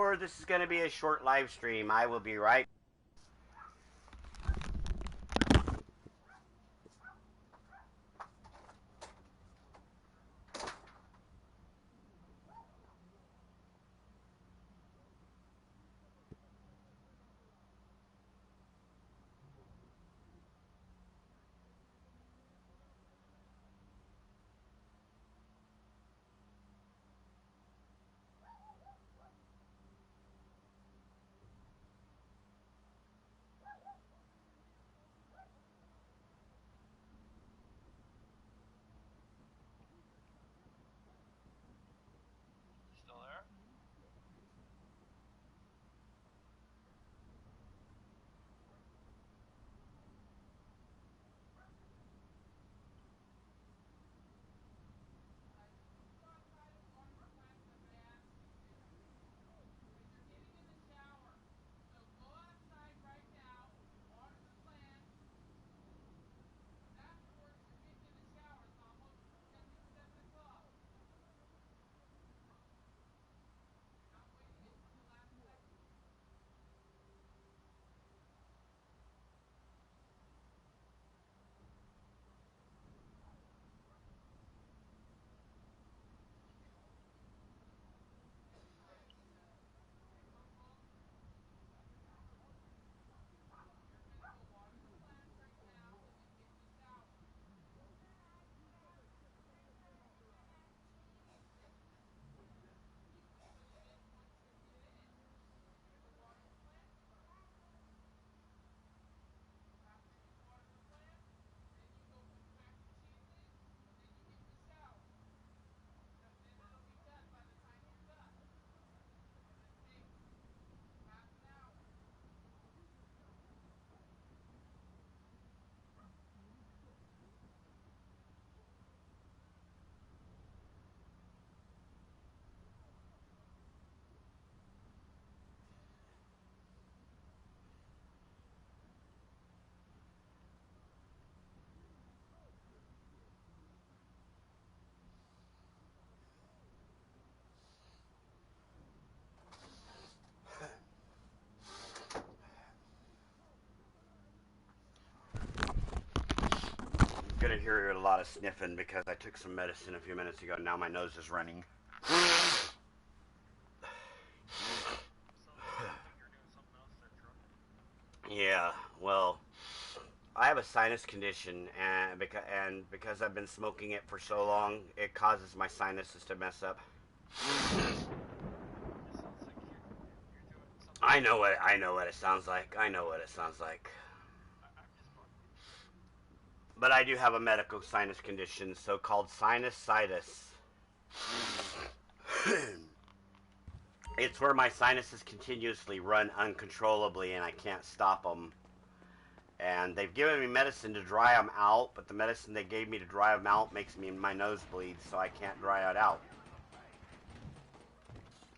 or this is going to be a short live stream. I will be right. Still there? Gonna hear a lot of sniffing because I took some medicine a few minutes ago. Now my nose is running. Yeah, well, I have a sinus condition, and because I've been smoking it for so long, it causes my sinuses to mess up. I know what it sounds like. I know what it sounds like. But I do have a medical sinus condition, so-called sinusitis. It's where my sinuses continuously run uncontrollably and I can't stop them. And they've given me medicine to dry them out, but the medicine they gave me to dry them out makes my nose bleed, so I can't dry it out.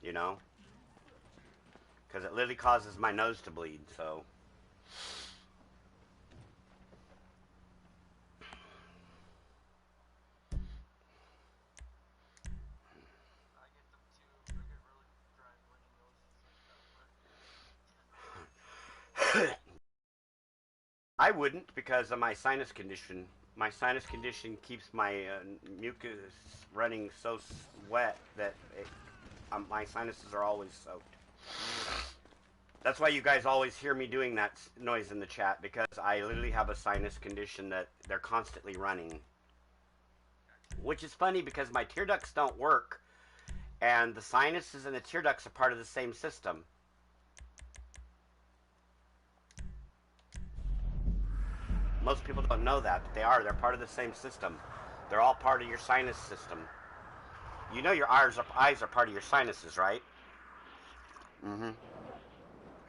You know? Because it literally causes my nose to bleed, so... I wouldn't because of my sinus condition. My sinus condition keeps my mucus running so wet that my sinuses are always soaked. That's why you guys always hear me doing that noise in the chat, because I literally have a sinus condition that they're constantly running. Which is funny because my tear ducts don't work, and the sinuses and the tear ducts are part of the same system. Most people don't know that, but they are. They're part of the same system. They're all part of your sinus system. You know your eyes are part of your sinuses, right? Mm-hmm.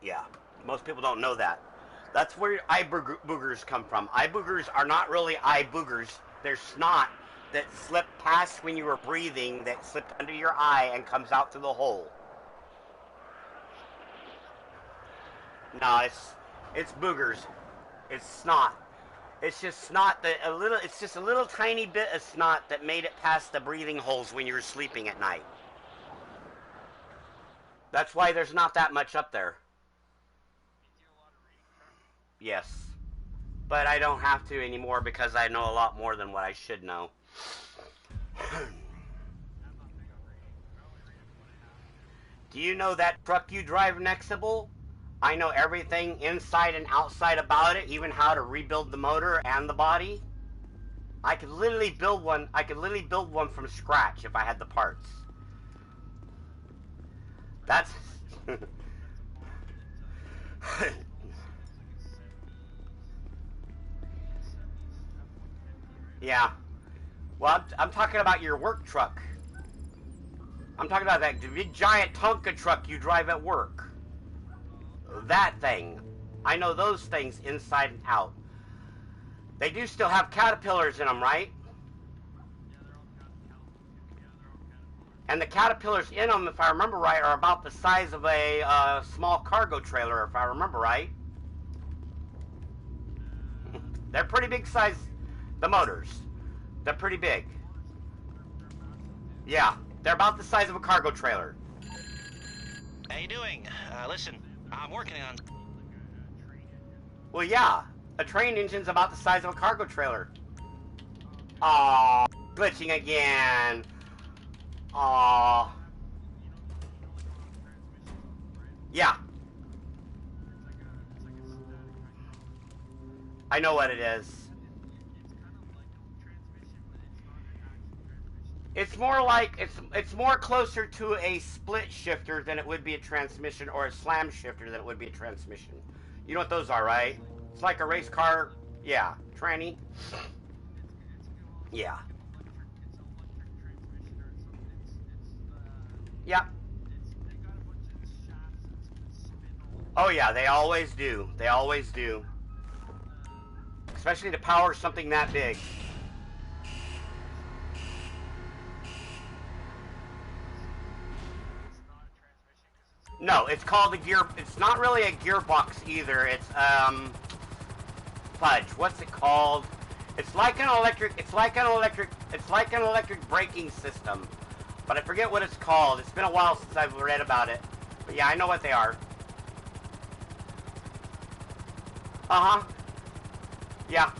Yeah. Most people don't know that. That's where your eye boogers come from. Eye boogers are not really eye boogers. They're snot that slipped past when you were breathing, that slipped under your eye and comes out through the hole. No, it's boogers. It's snot. It's just snot that it's just a little tiny bit of snot that made it past the breathing holes when you were sleeping at night. That's why there's not that much up there. Yes. But I don't have to anymore because I know a lot more than what I should know. Do you know that truck you drive, Nexable? I know everything inside and outside about it, even how to rebuild the motor and the body. I could literally build one. I could literally build one from scratch if I had the parts. That's yeah. Well, I'm talking about your work truck. I'm talking about that big giant Tonka truck you drive at work. That thing. I know those things inside and out. They do still have caterpillars in them, right? And the caterpillars in them, if I remember right, are about the size of a small cargo trailer, if I remember right. They're pretty big size, the motors. They're pretty big. Yeah, they're about the size of a cargo trailer. How you doing? Listen, I'm working on... Well, yeah, a train engine's about the size of a cargo trailer. Aww, glitching again. Aww. Yeah. I know what it is. It's more like, it's more closer to a split shifter than it would be a transmission, or a slam shifter than it would be a transmission. You know what those are, right? It's like a race car, yeah, tranny. Yeah. Yep. Oh yeah, they always do. They always do. Especially to power something that big. No, it's called a gear. It's not really a gearbox either. It's fudge. What's it called? It's like an electric. It's like an electric braking system, but I forget what it's called. It's been a while since I've read about it. But yeah, I know what they are. Uh huh. Yeah.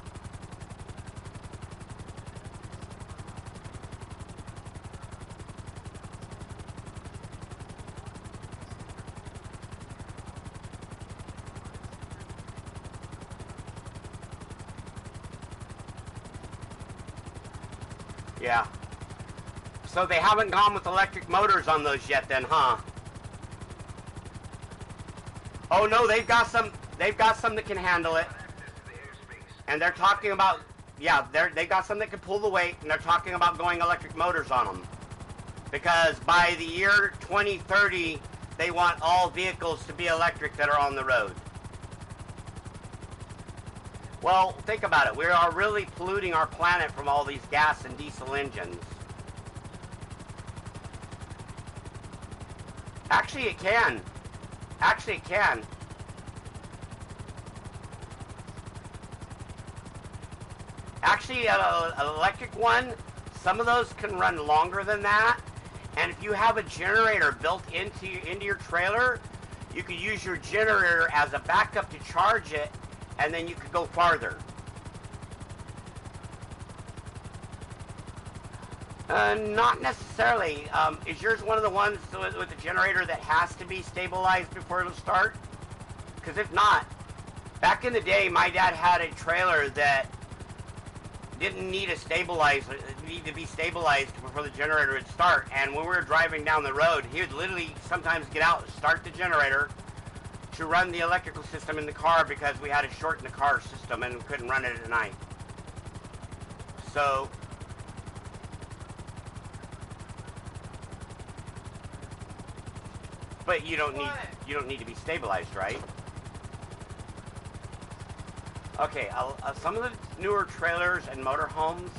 Yeah. So they haven't gone with electric motors on those yet then, huh? Oh no, they've got some that can handle it. And they're talking about, yeah, they got some that can pull the weight, and they're talking about going electric motors on them. Because by the year 2030, they want all vehicles to be electric that are on the road. Well, think about it. We are really polluting our planet from all these gas and diesel engines. Actually, it can. Actually, it can. Actually, an electric one, some of those can run longer than that. And if you have a generator built into your trailer, you could use your generator as a backup to charge it, and then you could go farther. Not necessarily. Is yours one of the ones with the generator that has to be stabilized before it'll start? Because if not, back in the day, my dad had a trailer that didn't need to be stabilized before the generator would start. And when we were driving down the road, he would literally sometimes get out and start the generator to run the electrical system in the car because we had to shorten the car system and couldn't run it at night. So, but you don't need to be stabilized, right? Okay, some of the newer trailers and motorhomes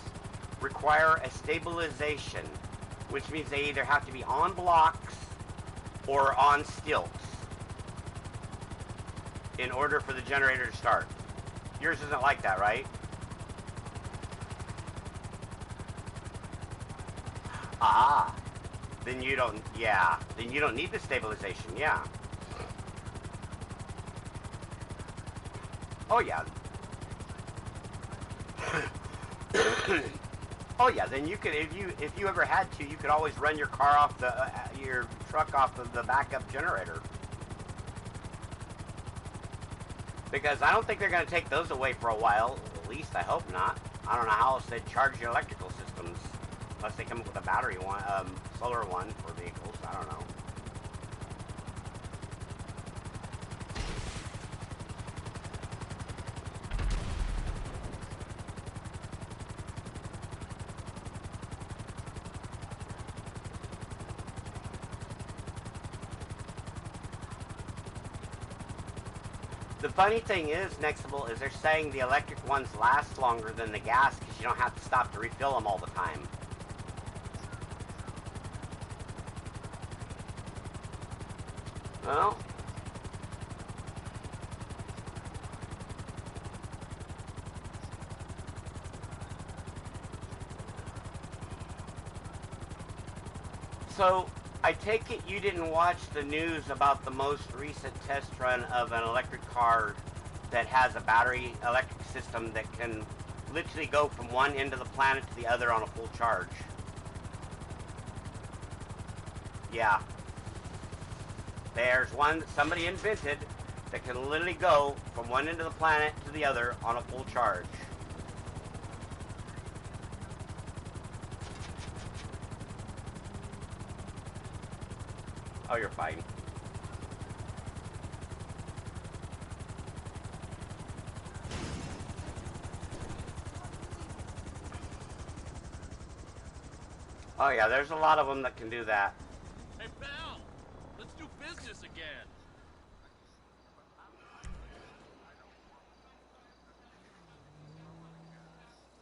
require a stabilization, which means they either have to be on blocks or on stilts in order for the generator to start. Yours isn't like that, right? Ah. Then you don't, yeah. Then you don't need the stabilization, yeah. Oh, yeah. Oh, yeah, then you could, if you ever had to, you could always run your car off your truck off of the backup generator. Because I don't think they're going to take those away for a while. At least I hope not. I don't know how else they'd charge your electrical systems. Unless they come up with a battery one, solar one for vehicles. I don't know. The funny thing is, Nextable, is they're saying the electric ones last longer than the gas because you don't have to stop to refill them all the time. Well, so I take it you didn't watch the news about the most recent test run of an electric car that has a battery electric system that can literally go from one end of the planet to the other on a full charge. Yeah. There's one that somebody invented that can literally go from one end of the planet to the other on a full charge. Oh, you're fine. Oh yeah, there's a lot of them that can do that. Hey pal, let's do business again.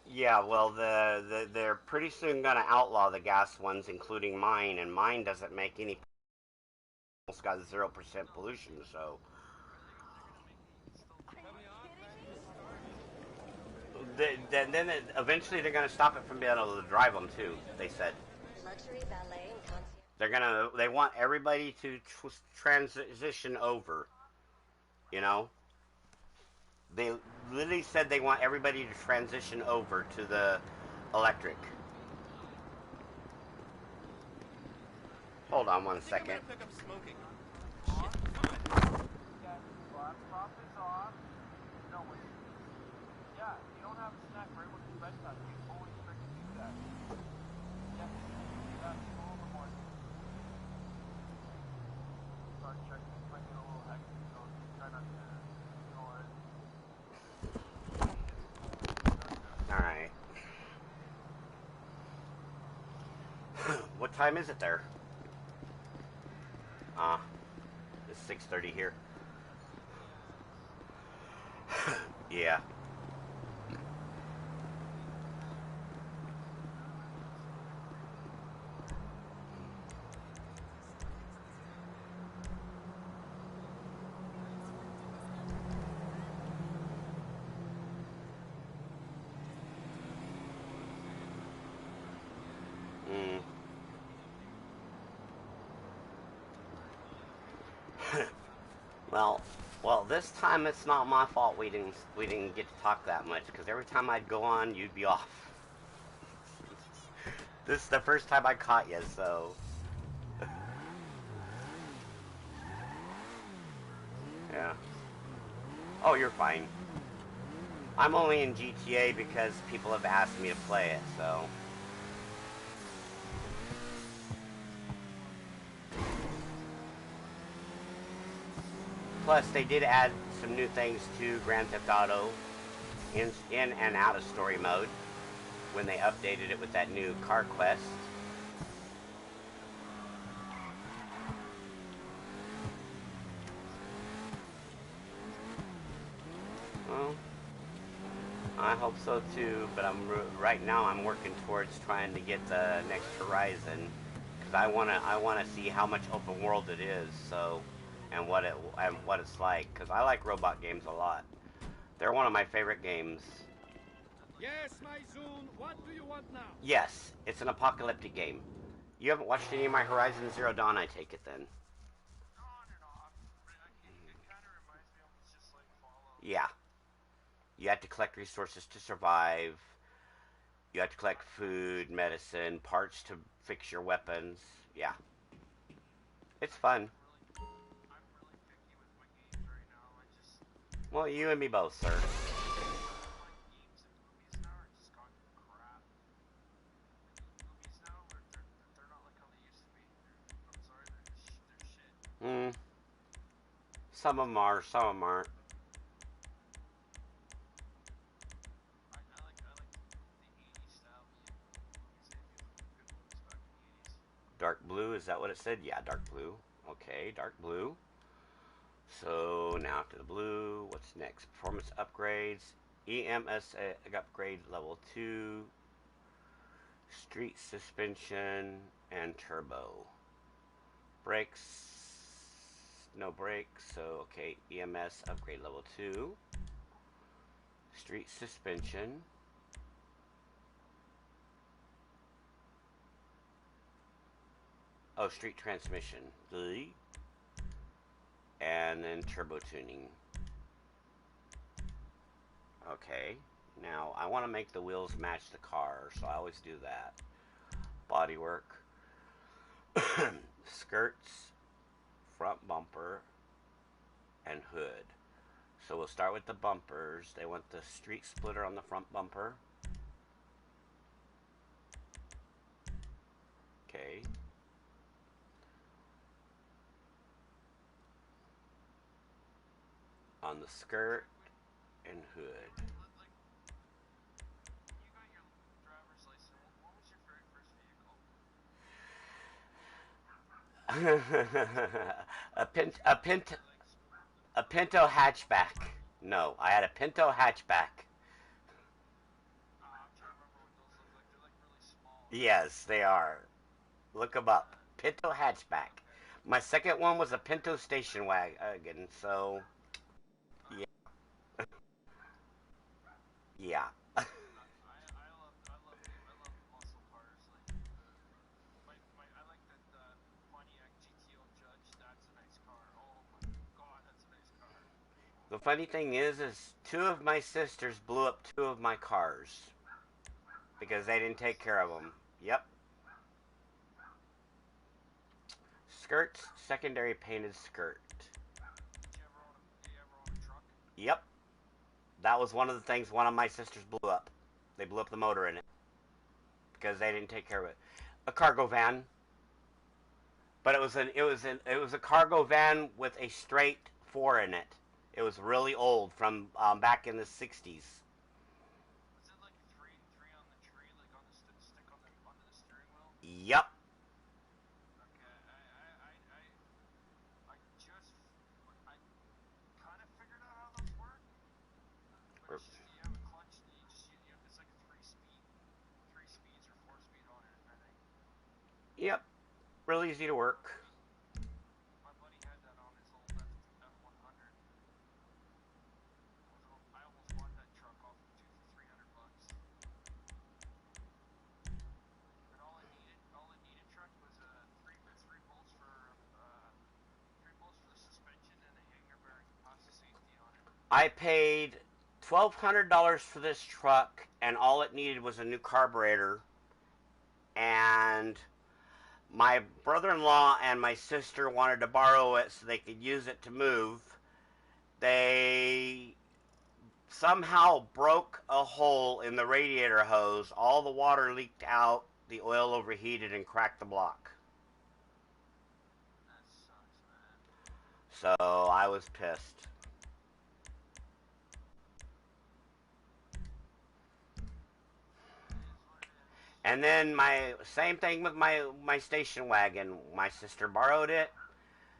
Yeah, well, they're pretty soon gonna outlaw the gas ones, including mine, and mine doesn't make any. It's got 0% pollution, so. Then eventually they're gonna stop it from being able to drive them too. They said. They want everybody to transition over. You know. They literally said they want everybody to transition over to the electric. Hold on one second. Pick up smoking. Alright. What time is it there? It's 6:30 here. Yeah. Well, this time it's not my fault we didn't get to talk that much, because every time I'd go on, you'd be off. This is the first time I caught you, so. Yeah. Oh, you're fine. I'm only in GTA because people have asked me to play it, so. Plus, they did add some new things to Grand Theft Auto in and out of story mode when they updated it with that new car quest. Well, I hope so too, but right now I'm working towards trying to get the next Horizon, because I wanna see how much open world it is, so. And what it's like, because I like robot games a lot. They're one of my favorite games. Yes, my Zune, what do you want now? Yes, it's an apocalyptic game. You haven't watched any of my Horizon Zero Dawn, I take it then. On and off. It kind of reminds me of just like Fallout. Yeah. You have to collect resources to survive. You have to collect food, medicine, parts to fix your weapons. Yeah. It's fun. I'm really picky with my games right now. I just Well, you and me both, sir. like games and movies now are just gone to crap. Movies now, they're not like how they used to be. I'm sorry, they're shit. Hmm. Some of them are, some of them aren't. I like the 80s style movies. They do good movies back in the 80s. Dark blue, is that what it said? Yeah, dark blue. Okay, dark blue. So now after the blue, what's next? Performance upgrades. EMS upgrade level 2. Street suspension and turbo. Brakes. No brakes. So, okay, EMS upgrade level 2. Street suspension. Oh, street transmission. And then turbo tuning. Okay. Now, I want to make the wheels match the car, so I always do that. Bodywork. Skirts. Front bumper. And hood. So we'll start with the bumpers. They want the street splitter on the front bumper. Okay. On the skirt and hood. Like, when you got your driver's license, what was your very first vehicle? A Pinto hatchback. No, I had a Pinto hatchback. I'm trying to remember what those look like. They're like really small. Yes, they are. Look them up. Pinto hatchback. My second one was a Pinto station wagon. So, yeah, yeah. I love muscle cars. Like I like that Pontiac GTO Judge. That's a nice car. Oh my god, that's a nice car. The funny thing is two of my sisters blew up two of my cars because they didn't take care of them. Yep. Skirts, secondary painted skirt. Did you ever own a truck? Yep. That was one of the things one of my sisters blew up. They blew up the motor in it because they didn't take care of it. A cargo van, but it was a cargo van with a straight 4 in it. It was really old from back in the 60s. Was it like three on the tree, like on the stick on the onto the steering wheel? Yep. Okay, I kind of figured out how those work. But it's just you have a clutch, and it's like a three speeds or 4 speed on it, I think. Yep. Really easy to work. My buddy had that on his old F100. I almost bought that truck off of him for $300. And all it needed, truck was three bolts for the suspension and a hanger bearing to pass the safety on it. I paid $1,200 for this truck, and all it needed was a new carburetor. And my brother-in-law and my sister wanted to borrow it so they could use it to move. They somehow broke a hole in the radiator hose. All the water leaked out, the oil overheated, and cracked the block. That sucks, man. So I was pissed. And then my same thing with my station wagon. My sister borrowed it.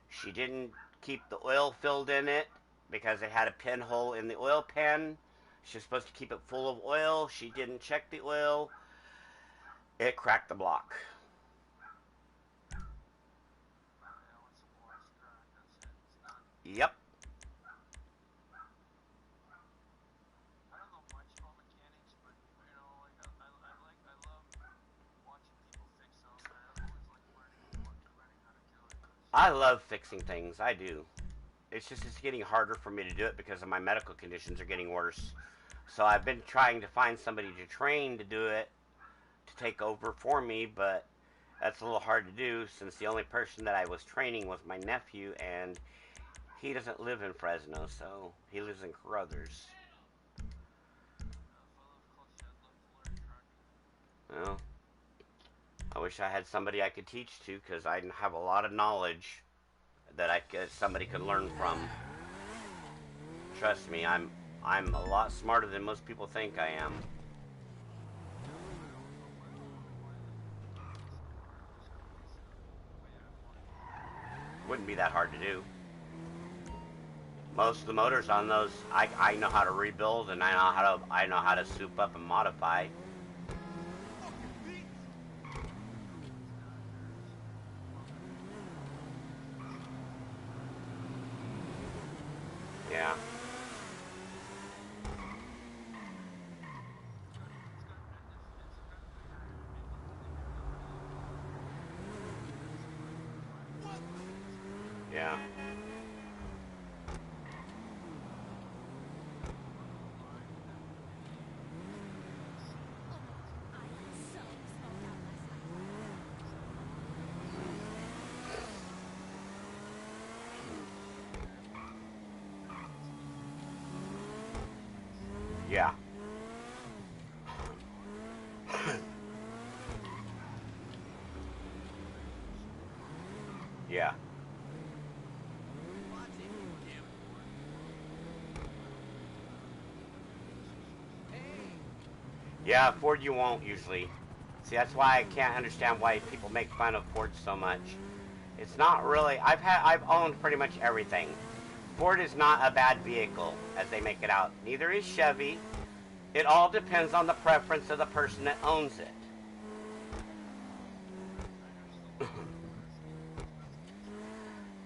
She didn't keep the oil filled in it because it had a pinhole in the oil pan. She was supposed to keep it full of oil. She didn't check the oil. It cracked the block. Yep. I don't know much about mechanics, but like I love watching people fix those. I always like I love fixing things. I do. It's just it's getting harder for me to do it because of my medical conditions are getting worse. So I've been trying to find somebody to train to do it, to take over for me, but that's a little hard to do since the only person that I was training was my nephew, and he doesn't live in Fresno, so he lives in Carruthers. Well, I wish I had somebody I could teach to, because I have a lot of knowledge that somebody could learn from. Trust me, I'm a lot smarter than most people think I am. Wouldn't be that hard to do. Most of the motors on those, I know how to rebuild, and I know how to soup up and modify. Yeah. Yeah. Yeah. Yeah. Yeah, Ford you won't usually. See, that's why I can't understand why people make fun of Ford so much. It's not really. I've owned pretty much everything. Ford is not a bad vehicle as they make it out. Neither is Chevy. It all depends on the preference of the person that owns it.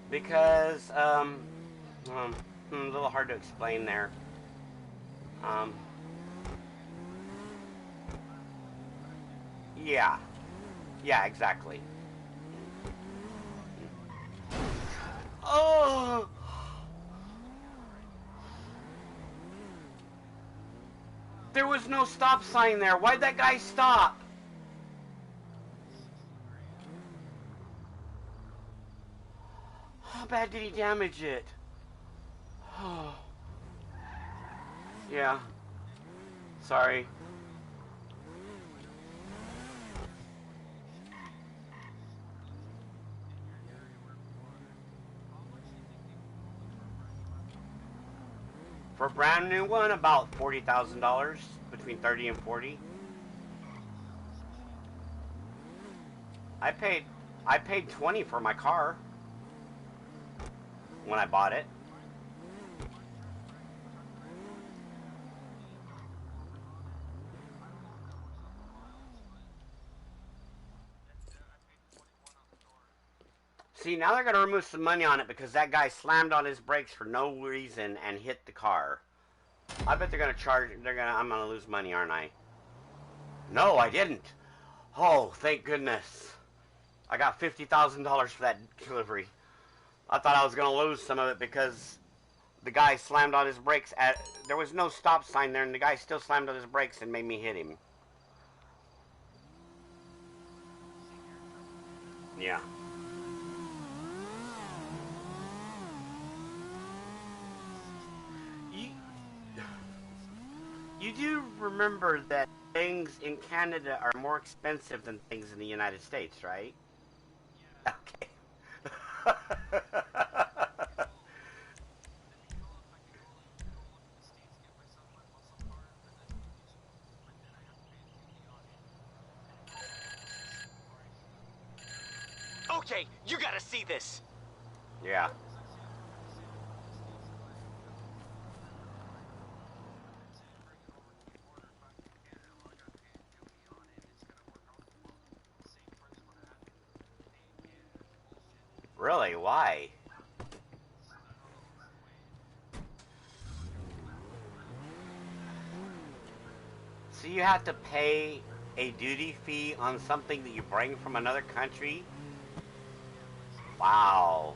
Because a little hard to explain there. Um, yeah, yeah, exactly. Oh, there was no stop sign there. Why'd that guy stop? How bad did he damage it? Oh, yeah. Sorry. For a brand new one, about $40,000, between 30 and 40. I paid I paid 20 for my car when I bought it. See, now they're gonna remove some money on it because that guy slammed on his brakes for no reason and hit the car. I bet they're gonna charge. I'm gonna lose money, aren't I? No, I didn't. Oh, thank goodness. I got $50,000 for that delivery. I thought I was gonna lose some of it because the guy slammed on his brakes. There was no stop sign there, and the guy still slammed on his brakes and made me hit him. Yeah. You, you do remember that things in Canada are more expensive than things in the United States, right? Okay. Okay, you gotta see this. Yeah. Really? Why? So you have to pay a duty fee on something that you bring from another country? Wow.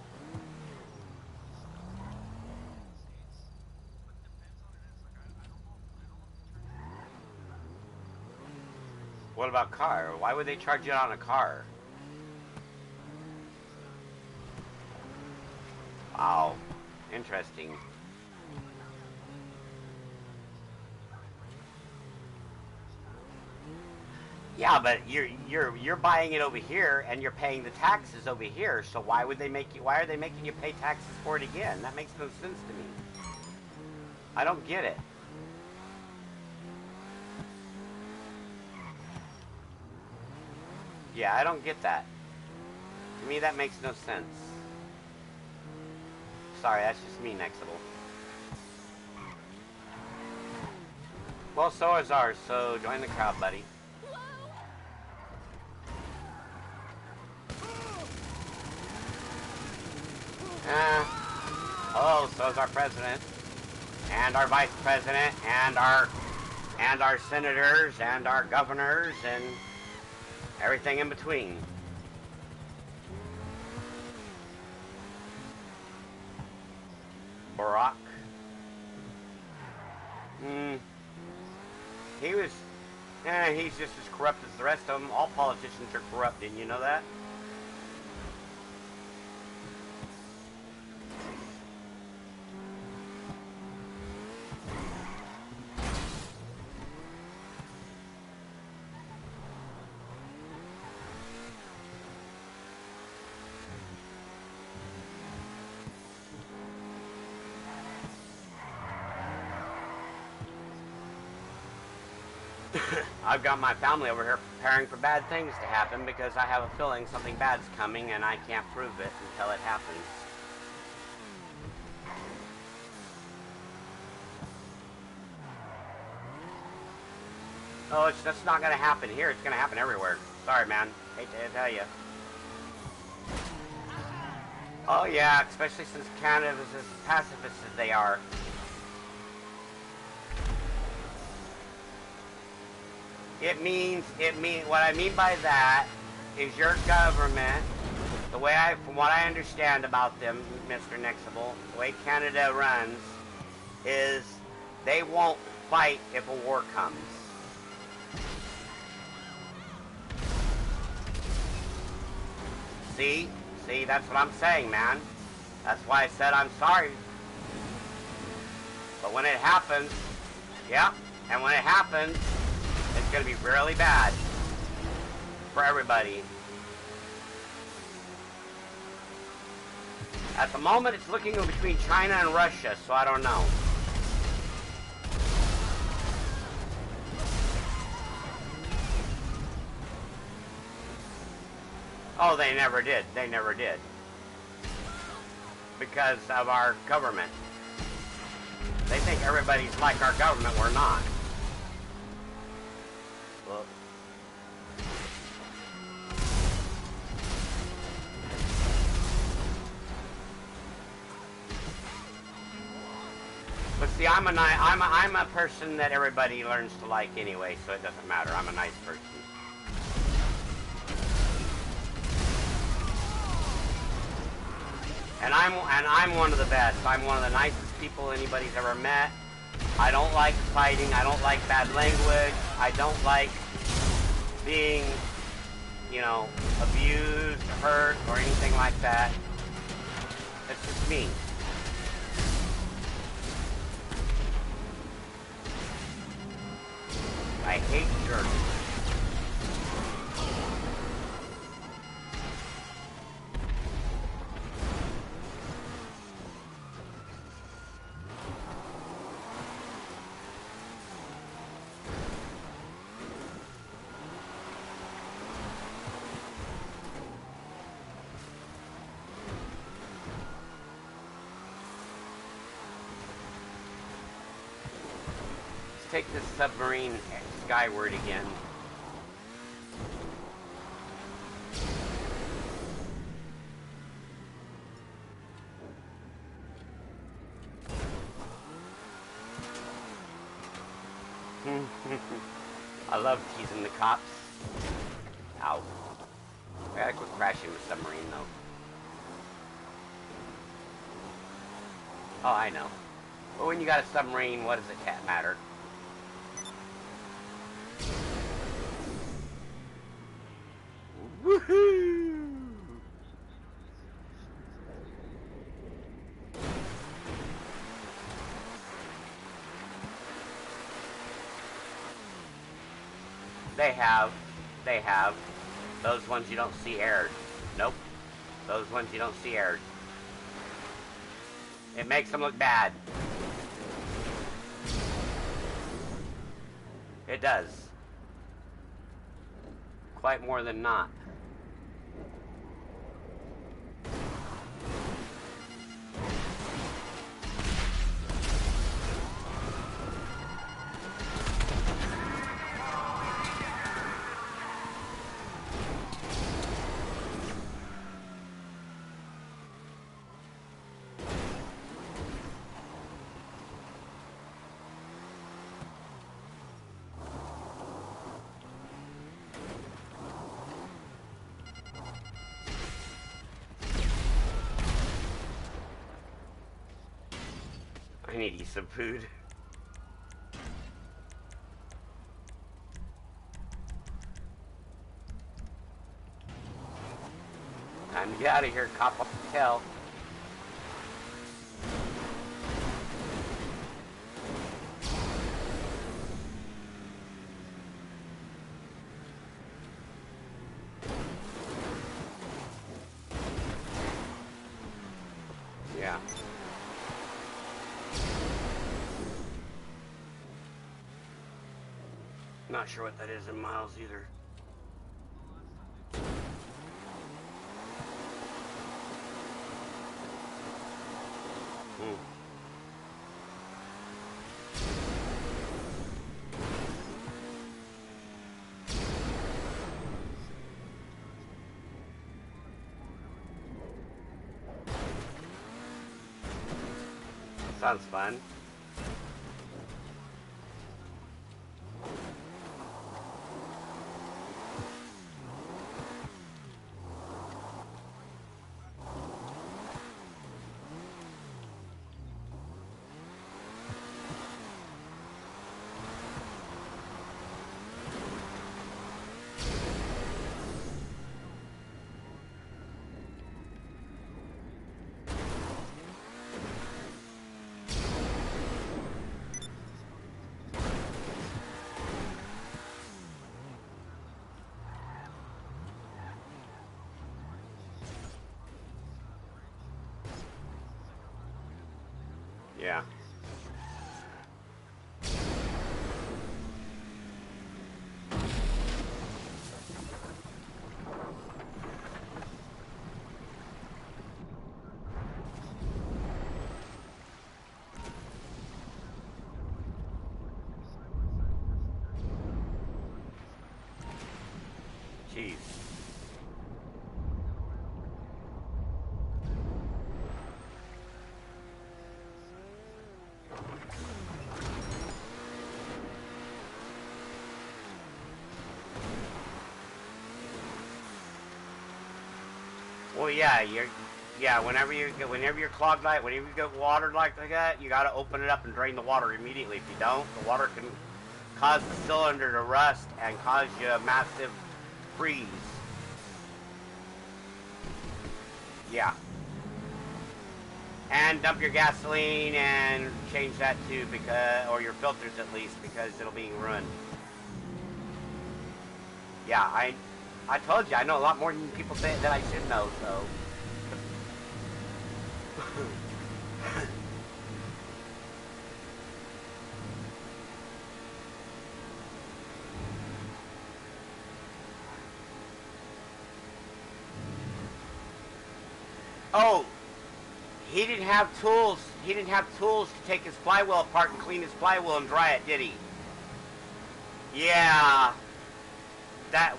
What about car? Why would they charge it on a car? Wow. Interesting. Yeah, but you're buying it over here and you're paying the taxes over here. So why would they make you? Why are they making you pay taxes for it again? That makes no sense to me. I don't get it. Yeah, I don't get that. To me, that makes no sense. Sorry, that's just me, Nexable. Well, so is ours, so join the crowd, buddy. Oh, so is our president, and our vice president, and our senators, and our governors, and everything in between. Barack. He was, he's just as corrupt as the rest of them. All politicians are corrupt, didn't you know that? I've got my family over here preparing for bad things to happen because I have a feeling something bad's coming and I can't prove it until it happens. Oh, it's just not going to happen here. It's going to happen everywhere. Sorry, man. Hate to tell you. Oh, yeah, especially since Canada is as pacifist as they are. What I mean by that is your government, from what I understand about them, Mr. Nixable, the way Canada runs is they won't fight if a war comes. See, that's what I'm saying, man. That's why I said I'm sorry. But when it happens, yeah, and when it happens, it's going to be really bad for everybody. At the moment, it's looking in between China and Russia, so I don't know. Oh, they never did. They never did. Because of our government. They think everybody's like our government. We're not. Well, but see, I'm a person that everybody learns to like anyway, so it doesn't matter. I'm a nice person. And I'm one of the best. I'm one of the nicest people anybody's ever met. I don't like fighting. I don't like bad language. I don't like being, abused, hurt, or anything like that. It's just me. I hate jerks. Take this submarine skyward again. I love teasing the cops. Ow. I gotta quit crashing the submarine though. Oh, I know. But when you got a submarine, what does it matter? Woohoo! They have. Those ones you don't see aired. Nope. Those ones you don't see aired. It makes them look bad. It does. Quite more than not. I need to eat some food. Time to get out of here, cop up the tail. Yeah. Not sure what that is in miles either. Sounds fun. Yeah. Jeez. Well, yeah. Whenever you're clogged like, whenever you get watered like that, you gotta open it up and drain the water immediately. If you don't, the water can cause the cylinder to rust and cause you a massive freeze. Yeah. And dump your gasoline and change that too, or your filters at least, because it'll be ruined. Yeah, I told you, I know a lot more than people say that I should know, so. Oh, he didn't have tools. He didn't have tools to take his flywheel apart and clean his flywheel and dry it, did he? Yeah. That.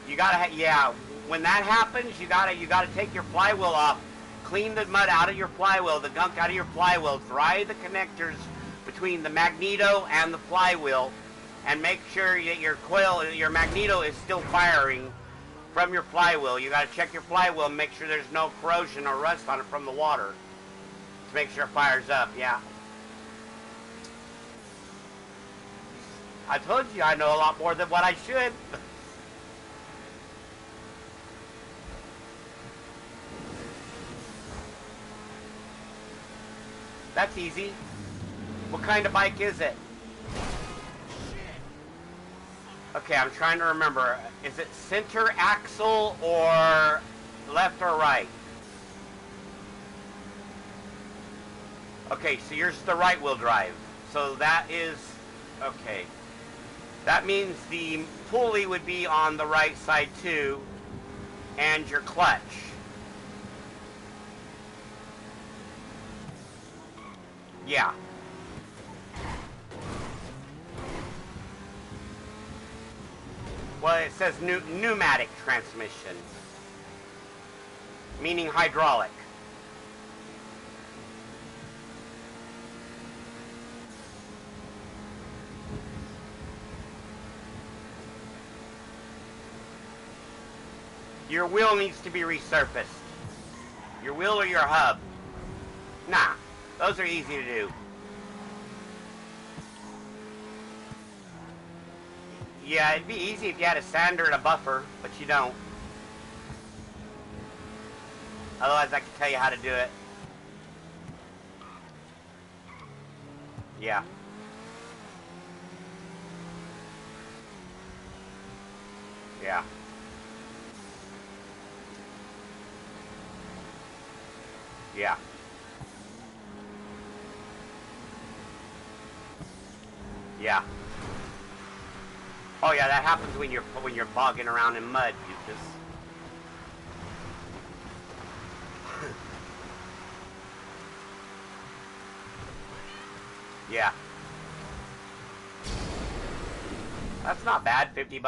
You gotta. Yeah. When that happens, you gotta take your flywheel off, clean the mud out of your flywheel, the gunk out of your flywheel, dry the connectors between the magneto and the flywheel, and make sure that your magneto is still firing from your flywheel. You got to check your flywheel and make sure there's no corrosion or rust on it from the water. to make sure it fires up, yeah. I told you I know a lot more than what I should. That's easy. What kind of bike is it? Okay, I'm trying to remember. Is it center axle or left or right? Okay, so yours is the right wheel drive. So that is, okay. That means the pulley would be on the right side too, and your clutch. Yeah. Well, it says pneumatic transmission, meaning hydraulic. Your wheel needs to be resurfaced. Your wheel or your hub. Nah, those are easy to do. Yeah, it'd be easy if you had a sander and a buffer, but you don't. Otherwise, I could tell you how to do it. Yeah. Yeah. Yeah. Yeah. Oh yeah, that happens when you're bogging around in mud. You just yeah. That's not bad. $50.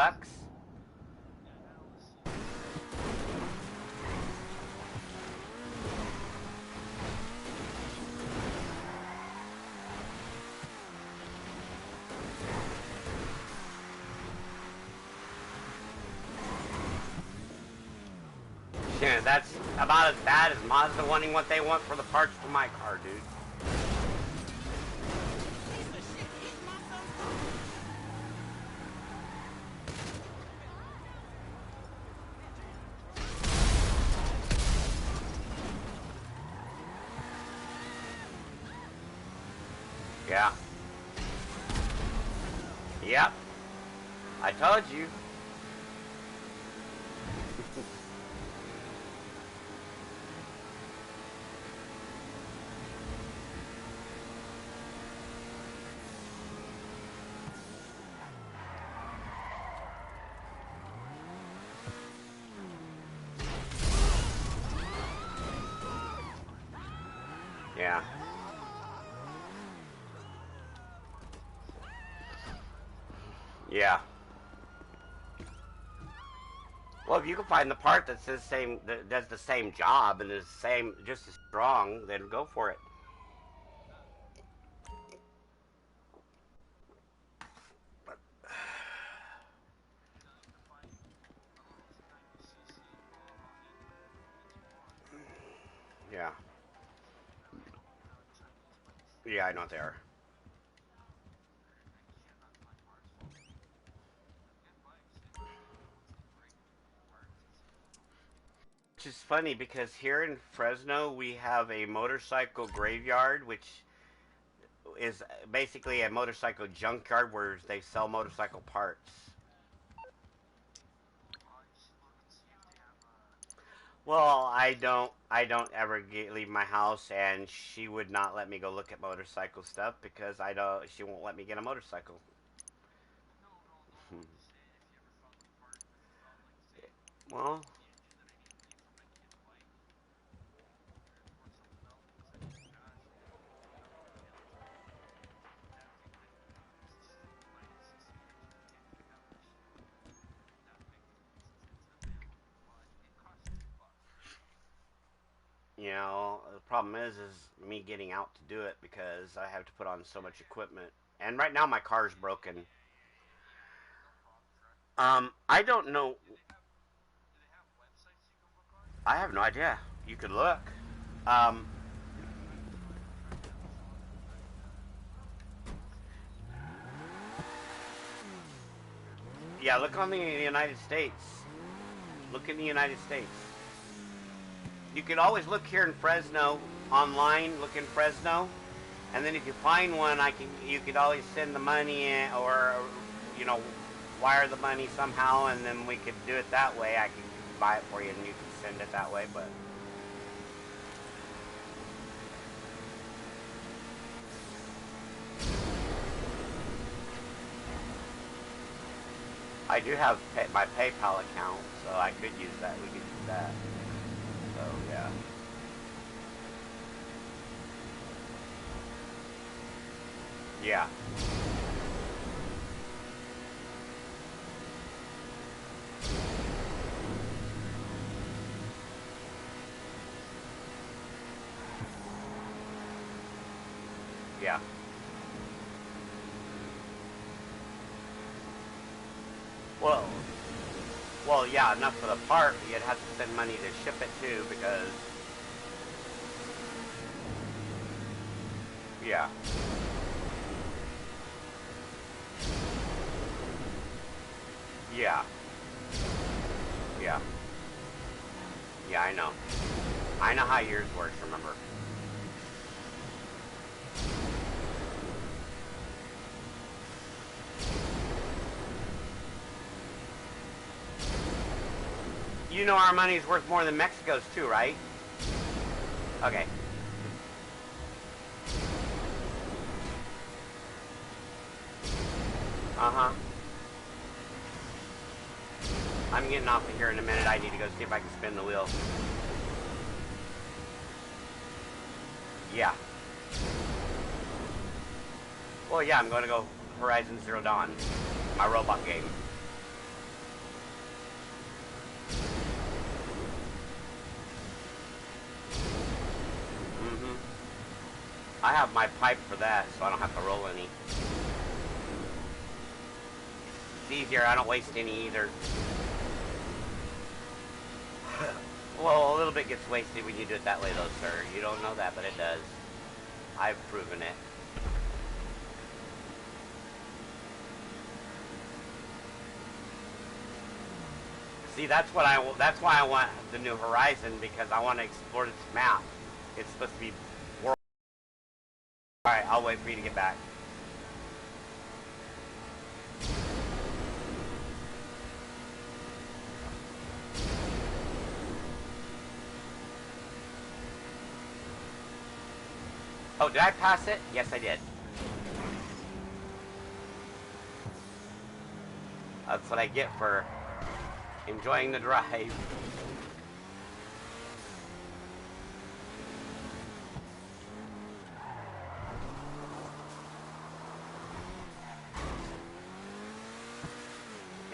Yeah, that's about as bad as Mazda wanting what they want for the parts for my car, dude. Yeah. Yep. I told you. Yeah. Yeah. Well, if you can find the part that's the same, that does the same job and is same, just as strong, then go for it. Yeah. Yeah, I know what they are. Which is funny because here in Fresno we have a motorcycle graveyard, which is basically a motorcycle junkyard where they sell motorcycle parts. Well, I don't ever leave my house, and she would not let me go look at motorcycle stuff because she won't let me get a motorcycle. Well, the problem is me getting out to do it because I have to put on so much equipment. And right now my car's broken. I don't know. I have no idea. You could look. Um, Yeah, look on the United States. Look in the United States. You could always look here in Fresno online. Look in Fresno, and then if you find one, you could always send the money in, or you know, wire the money somehow, and then we could do it that way. I could buy it for you, and you can send it that way. But I do have my PayPal account, so I could use that. We could use that. So yeah. Yeah. Yeah. Well, yeah, enough for the part. You'd have to send money to ship it too, because yeah. Yeah. Yeah. Yeah, I know. I know how yours works, remember. You know our money's worth more than Mexico's too, right? Okay. Uh-huh. I'm getting off of here in a minute. I need to go see if I can spin the wheel. Yeah. Well, yeah, I'm going to go Horizon Zero Dawn, my robot game. I have my pipe for that, so I don't have to roll any. It's easier, I don't waste any either. Well, a little bit gets wasted when you do it that way though, sir. You don't know that, but it does. I've proven it. See, that's why I want the new Horizon, because I want to explore this map. It's supposed to be world. Alright, I'll wait for you to get back. Oh, did I pass it? Yes, I did. That's what I get for enjoying the drive.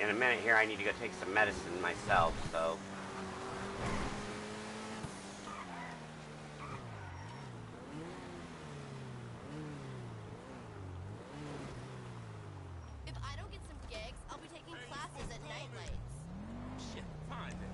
In a minute here, I need to go take some medicine myself, so. If I don't get some gigs, I'll be taking classes at night lights. Shit, fine then.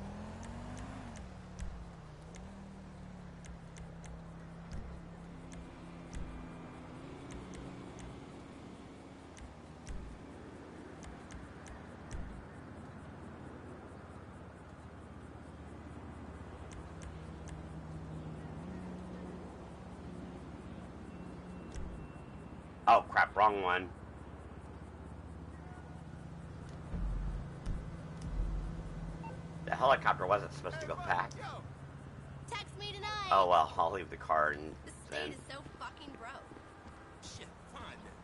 Oh crap, wrong one. The helicopter wasn't supposed to go back. Text me tonight. Oh well, I'll leave the car and The then state is so fucking broke. Shit, fine then.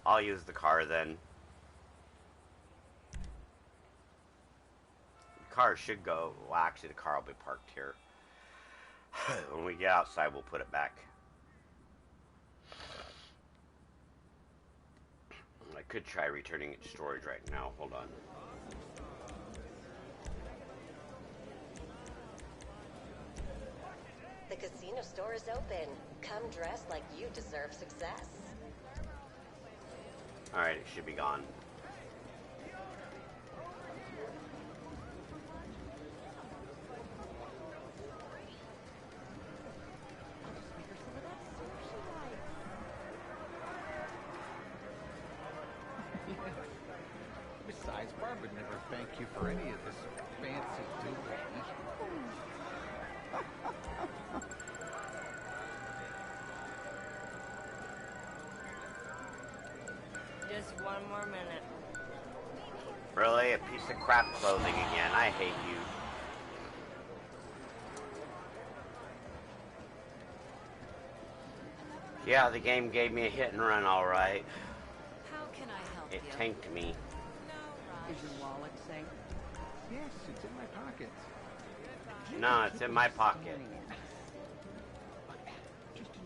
I'll use the car then. The car should go. Well, actually, the car will be parked here. When we get outside, we'll put it back. I could try returning it to storage right now. Hold on. The casino store is open. Come dressed like you deserve success. Alright, it should be gone. Otherwise, Barb would never thank you for any of this fancy doodling. Just one more minute. Really? A piece of crap clothing again. I hate you. Yeah, the game gave me a hit and run alright. How can I help It you? tanked me. Is your wallet safe? Yes, it's in my pocket. No, it's in my pocket.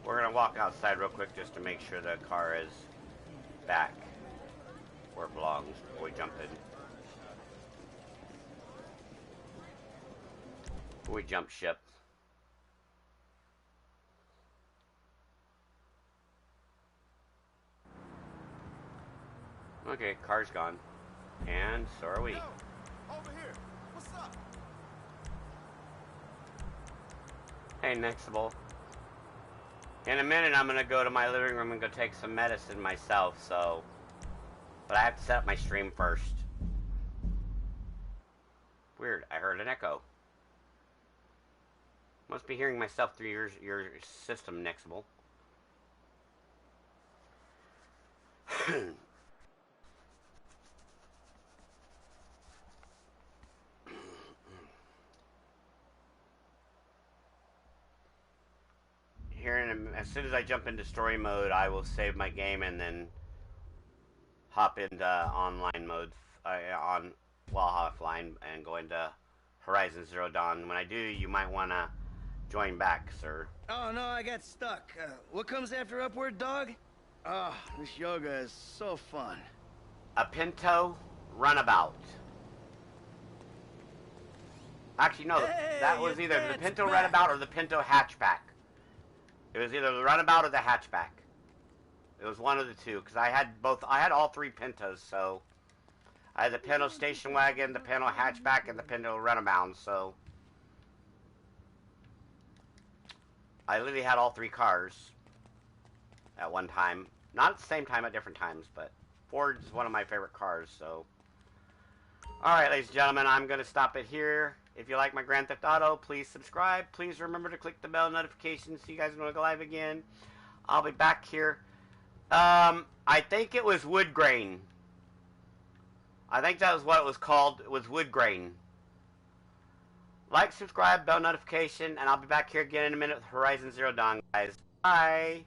We're gonna walk outside real quick just to make sure the car is back where it belongs before we jump in. Before we jump ship. Okay, car's gone. And so are we. Yo, over here. What's up? Hey, Nextable. In a minute, I'm gonna go to my living room and go take some medicine myself, so... But I have to set up my stream first. Weird, I heard an echo. Must be hearing myself through your system, Nextable. Here as soon as I jump into story mode, I will save my game and then hop into online mode offline and go into Horizon Zero Dawn. When I do, you might want to join back, sir. Oh no, I got stuck. What comes after Upward, dog? Oh, this yoga is so fun. A Pinto Runabout. Actually, no, Hey, that was your either the dad's Pinto back. Runabout or the Pinto Hatchback. It was either the Runabout or the Hatchback. It was one of the two, because I had both. I had all three Pintos, so I had the Pinto Station Wagon, the Pinto Hatchback, and the Pinto Runabout. So I literally had all three cars at one time. Not at the same time, at different times, but Ford is one of my favorite cars. So, all right, ladies and gentlemen, I'm going to stop it here. If you like my Grand Theft Auto, please subscribe. Please remember to click the bell notification so you guys know when I go live again. I'll be back here. I think it was Wood Grain. I think that was what it was called. It was Wood Grain. Like, subscribe, bell notification, and I'll be back here again in a minute with Horizon Zero Dawn, guys. Bye.